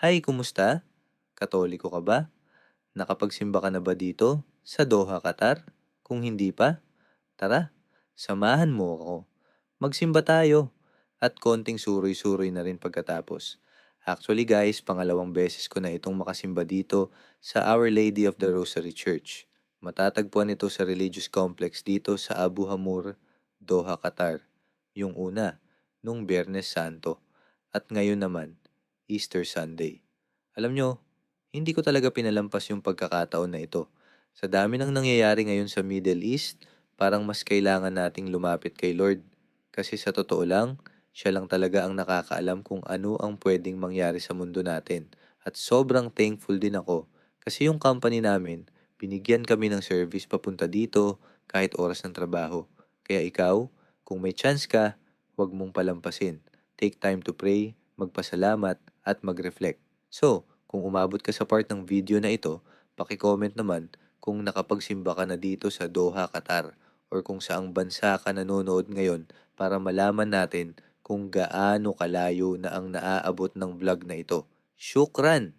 Ay, kumusta? Katoliko ka ba? Nakapagsimba ka na ba dito sa Doha, Qatar? Kung hindi pa, tara, samahan mo ako. Magsimba tayo at konting suroy-suroy na rin pagkatapos. Actually guys, pangalawang beses ko na itong makasimba dito sa Our Lady of the Rosary Church. Matatagpuan ito sa religious complex dito sa Abu Hamur, Doha, Qatar. Yung una, nung Biyernes Santo. At ngayon naman, Easter Sunday. Alam nyo, hindi ko talaga pinalampas yung pagkakataon na ito. Sa dami ng nangyayari ngayon sa Middle East, parang mas kailangan nating lumapit kay Lord. Kasi sa totoo lang, siya lang talaga ang nakakaalam kung ano ang pwedeng mangyari sa mundo natin. At sobrang thankful din ako kasi yung company namin, binigyan kami ng service papunta dito kahit oras ng trabaho. Kaya ikaw, kung may chance ka, huwag mong palampasin. Take time to pray, magpasalamat at mag-reflect. So, kung umabot ka sa part ng video na ito, paki-comment naman kung nakapagsimba ka na dito sa Doha, Qatar or kung saang bansa ka nanonood ngayon para malaman natin kung gaano kalayo na ang naaabot ng vlog na ito. Shukran!